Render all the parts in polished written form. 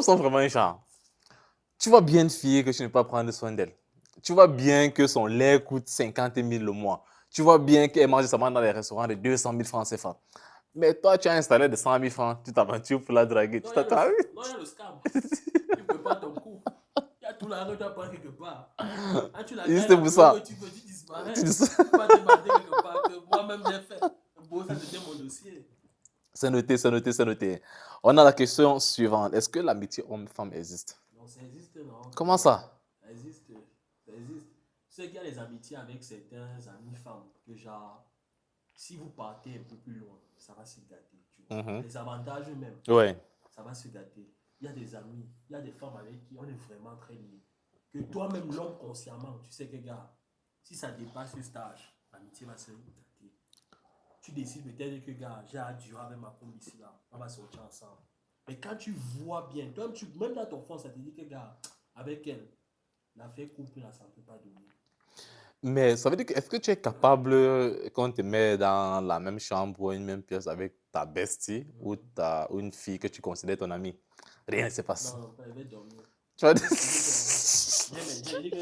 sont vraiment un genre. Tu vois bien une fille que tu ne peux pas prendre soin d'elle. Tu vois bien que son lait coûte 50 000 le mois. Tu vois bien qu'elle mange seulement dans les restaurants de 200 000 francs CFA. Mais toi, tu as un salaire de 100 000 francs, tu t'aventures pour la draguer. Non, Tu il y a le, t'attends. non, il y a le scam. Tu prépares ton coup. Il y a tout l'argent que tu as pas quelque part. Quand tu la gagnes Juste la pour plus haut que ça. tu veux, tu Tu disparais. dis ça. Tu vas te battre quelque part que moi-même j'ai fait. Bon, ça devient mon dossier. C'est noté, c'est noté, c'est noté. On a la question suivante. Est-ce que l'amitié homme-femme existe? Non, ça existe, non, Comment frérot. ça? Ça existe. Ça existe. Tu sais qu'il y a des amitiés avec certains amis femmes que genre, si vous partez un peu plus loin, ça va se gâter, tu vois. Mhm. Les avantages même, Ouais. ça va se gâter. Il y a des amis, il y a des femmes avec qui on est vraiment très liés. Que toi-même, l'homme consciemment, tu sais que, gars, si ça dépasse ce stage, l'amitié va se gâter. Tu décides peut-être que, gars, j'ai à durer avec ma femme ici, là, on va sortir ensemble. Mais quand tu vois bien, toi, même dans ton fond, ça te dit que, gars, avec elle, l'affaire couple, là, ça ne peut pas donner. Mais ça veut dire que est-ce que tu es capable, qu'on te met dans la même chambre ou une même pièce avec ta bestie ou une fille que tu considères ton amie? Rien ne se passe. Non, non, elle va dormir. Tu vas dire... Il dit que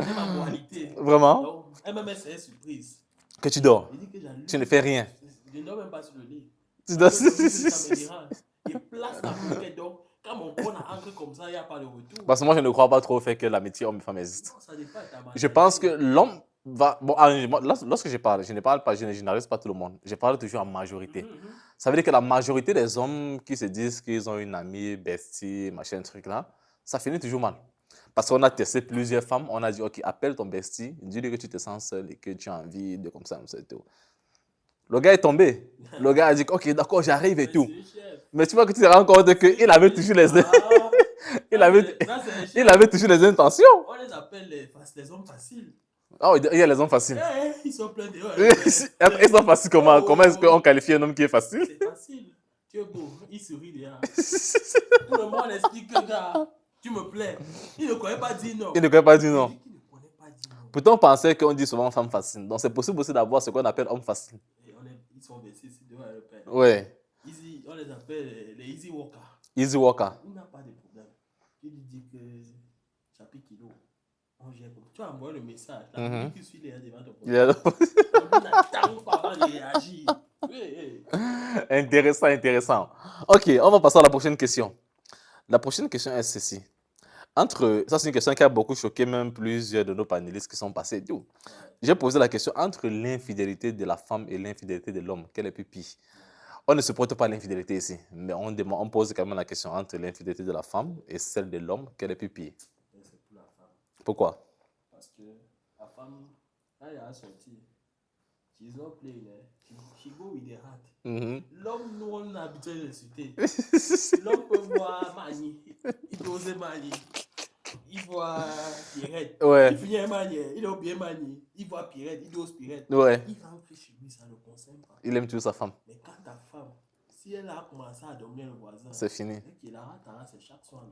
j'ai ma moralité. Vraiment? Donc, elle-même, c'est une surprise. Que tu dors. Il dit que Tu ne j'allume. fais rien. Je ne dors même pas sur le lit. Tu Parce dors... que comme il ça me dérange. Il place la bouquette. Donc, quand mon corps a ancré comme ça, il n'y a pas de retour. Parce que moi, je ne crois pas trop au fait que l'amitié homme-femme existe. Non, ça dépend de ta Je pense que mentalité. l'homme va... Bon, lorsque je parle, je ne parle pas, je ne généralise pas tout le monde. Je parle toujours en majorité. Ça veut dire que la majorité des hommes qui se disent qu'ils ont une amie, bestie, machin, truc là, ça finit toujours mal. Parce qu'on a testé plusieurs femmes, on a dit, OK, appelle ton bestie, dis-lui que tu te sens seul et que tu as envie de comme ça et tout. Le gars est tombé. Le gars a dit, OK, d'accord, j'arrive et Mais tout. c'est le chef. Mais tu vois que tu te rends compte qu'il avait toujours les... Ah, il ça, avait... c'est le il avait chef. toujours les intentions. On les appelle les hommes faciles. Oh, il y a les hommes faciles. Ils sont pleins de. Ils sont faciles comment? Comment est-ce qu'on Oh, qualifie un homme qui est facile? c'est facile. Tu es beau. Il sourit déjà. Tout le monde explique que, gars, tu me plais. Il ne connaît pas dire non. Il ne connaît pas dire Il non. dit qu'il ne connaît pas dire non. Pourtant, on pensait qu'on dit souvent femme facile. Donc, c'est possible aussi d'avoir ce qu'on appelle homme facile. Et ils sont versés ici devant le père. Ouais. Easy, on les appelle les easy walkers. Easy walker. Il n'a pas de problème. Tu lui dis que chapitre kilo. Tu as envoyé le message. La minute qui suit les devant ton Yeah. On n'attend pas avant de réagir. Oui. Intéressant, intéressant. OK, on va passer à la prochaine question. La prochaine question est ceci. Ça, c'est une question qui a beaucoup choqué même plusieurs de nos panélistes qui sont passés et tout. J'ai posé la question entre l'infidélité de la femme et l'infidélité de l'homme. Quel est plus pire? On ne supporte pas l'infidélité ici, mais on pose quand même la question entre l'infidélité de la femme et celle de l'homme. Quel est plus pire? C'est pour la femme. Pourquoi? Parce que la femme, quand elle a sorti, she's not playing. She go with the heart. L'homme, nous, on a l'habitude de citer. L'homme peut voir Mani, il peut oser Mani. Il voit Pirette. Ouais. Il finit Mani, il a bien Mani. Il voit Pirette, il ose Pirette. Ouais. Il rentre chez lui, ça ne le concerne pas. Il aime toujours sa femme. Mais quand ta femme, si elle a commencé à dormir le voisin, c'est fini. qu'il a c'est chaque soir.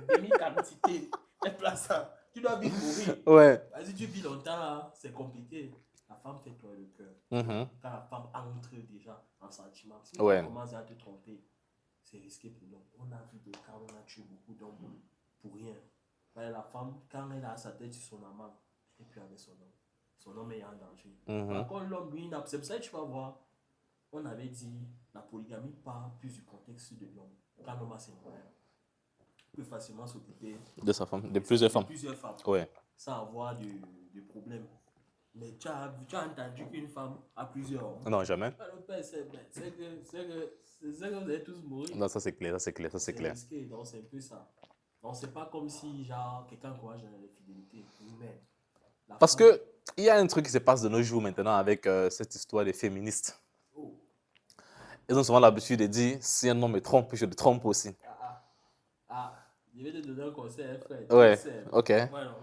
Demi-quantité. Elle place ça. Tu dois vivre mourir. Ouais. Si tu vis longtemps, c'est compliqué. La femme fait toi le cœur. Quand la femme entre déjà en sentiment, si elle commence à te tromper, c'est risqué pour nous. On a vu des cas où on a tué beaucoup d'hommes pour rien. La femme, quand elle a sa tête sur son amant, elle n'est plus avec son homme. Son homme est en danger. Par contre, l'homme, lui, c'est pour ça que tu vas voir, on avait dit la polygamie part plus du contexte de l'homme. Quand l'homme a ses moyens, peut facilement s'occuper de sa femme, de plusieurs femmes. Ouais. Sans avoir de problème. Mais tu as entendu qu'une femme a plusieurs hommes? Non, jamais. Le père, c'est que vous allez tous mourir. Non, ça c'est clair, ça c'est clair, ça c'est clair. Risqué, donc c'est un peu ça. Donc c'est pas comme si genre quelqu'un encourage l'infidélité. Mais parce que il y a un truc qui se passe de nos jours maintenant avec cette histoire des féministes. Oh. Ils ont souvent l'habitude de dire si un homme me trompe, je le trompe aussi. Je vais te donner un conseil, frère. Ouais, ok. Voilà.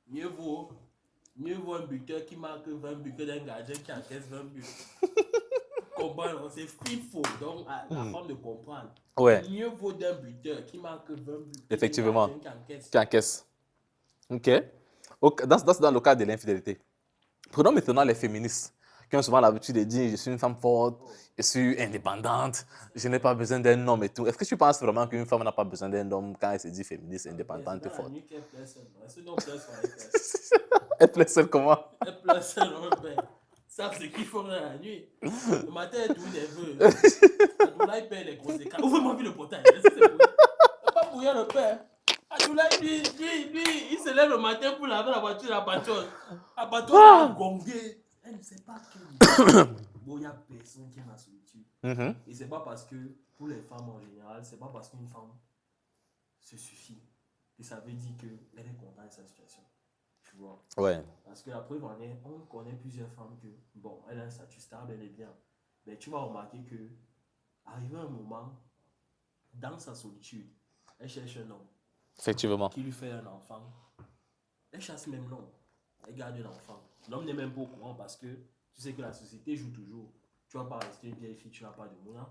Mieux vaut un buteur qui marque 20 buts que d'un gardien qui encaisse 20 buts. Comprends, c'est faux. Donc la femme de comprendre. Ouais. Mieux vaut d'un buteur qui marque 20 buts. Effectivement. Que d'un gardien qui encaisse. Ok. Dans le cas de l'infidélité. Prenons maintenant les féministes qui ont souvent l'habitude de dire je suis une femme forte, je suis indépendante, je n'ai pas besoin d'un homme et tout. Est-ce que tu penses vraiment qu'une femme n'a pas besoin d'un homme quand elle se dit féministe, indépendante et forte? Elle pleure seule comment? Elle pleure seule, ça, c'est qu'il faut dans la nuit. Le matin, elle est tout nerveux. Adoulaye perd les grosses écarts. Ouvre-moi le portail. C'est pas bouillant le père. Adoulaye, lui, il se lève le matin pour laver la voiture à Baton. À Baton, a gongué. Elle ne sait pas que. Bon, il n'y a personne qui est dans la solitude. Et c'est pas parce que, pour les femmes en général, c'est pas parce qu'une femme se suffit. Et ça veut dire qu'elle est contente de sa situation. Tu vois? Ouais. Parce que la preuve en est, on connaît plusieurs femmes que, bon, elle a un statut stable, elle est bien. Mais tu vas remarquer que, arrivé un moment, dans sa solitude, elle cherche un homme. Effectivement. Qui lui fait un enfant. Elle chasse même l'homme. Elle garde l'enfant. L'homme n'est même pas au courant parce que tu sais que la société joue toujours. Tu ne vas pas rester une vieille fille, tu n'as pas de mouna.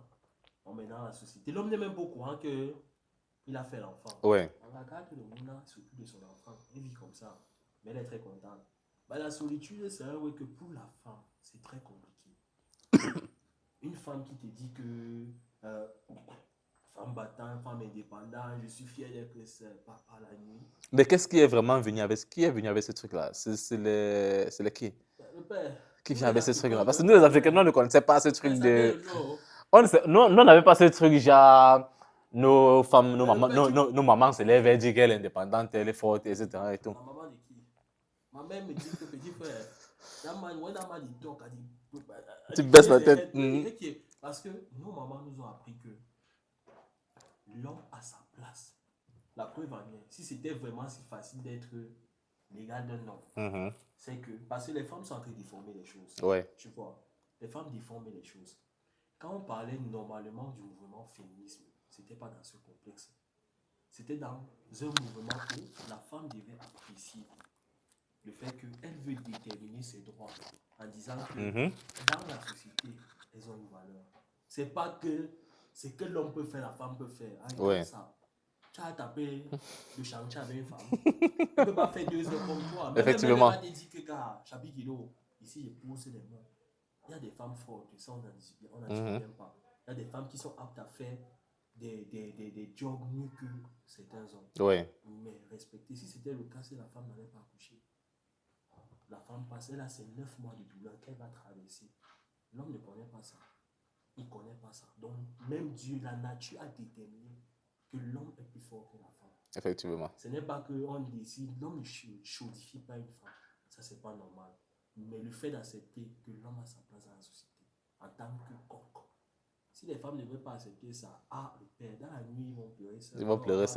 On met dans la société. L'homme n'est même pas au courant qu'il a fait l'enfant. Ouais. On regarde le mouna s'occupe de son enfant. Elle vit comme ça. Mais elle est très contente. Bah, la solitude, c'est un way que pour la femme, c'est très compliqué. Une femme qui te dit que femme battante, femme indépendante, je suis fier d'être papa la nuit. Mais qu'est-ce qui est vraiment venu avec, ce truc-là? C'est les qui? Le père. Qui vient avec ce truc-là? Parce que nous, les Africains, nous ne connaissions pas ce truc de... Nous, on n'avait pas ce truc genre... Nos femmes, nos mamans se lèvent et disent qu'elle est indépendante, elle est forte, etc. Et tout. La maman de qui? Ma mère me dit que petit frère, tu baisses la tête. Parce que nos mamans nous ont appris que l'homme a sa place. La preuve en est, si c'était vraiment si facile d'être l'égal d'un homme, c'est que, parce que les femmes sont en train de déformer les choses. Ouais. Tu vois, les femmes déforment les choses. Quand on parlait normalement du mouvement féminisme, c'était pas dans ce complexe. C'était dans un mouvement où la femme devait apprécier le fait qu'elle veut déterminer ses droits en disant que dans la société, elles ont une valeur. C'est pas que ce que l'homme peut faire, la femme peut faire. Ouais. Ça. Tu as tapé le chantier avec une femme. Tu ne peux pas faire 2 heures comme toi. Même effectivement. elle m'a dit que, Chabi Kilo, ici, je pousse les mains. Il y a des femmes fortes, ça on n'en discute même pas. Il y a des femmes qui sont aptes à faire des jobs mieux que certains hommes. Ouais. Mais respecter, si c'était le cas, si la femme n'allait pas accoucher, la femme passe, elle a ses 9 mois de douleur qu'elle va traverser. L'homme ne connaît pas ça. Il ne connaît pas ça. Donc, même Dieu, la nature a déterminé que l'homme est plus fort que la femme. Effectivement. Ce n'est pas qu'on décide, l'homme ne chaudifie pas une femme. Ça, c'est pas normal. Mais le fait d'accepter que l'homme a sa place dans la société, en tant que coq. Si les femmes ne veulent pas accepter ça, le père, dans la nuit, ils vont pleurer ça. Ils vont pleurer ça.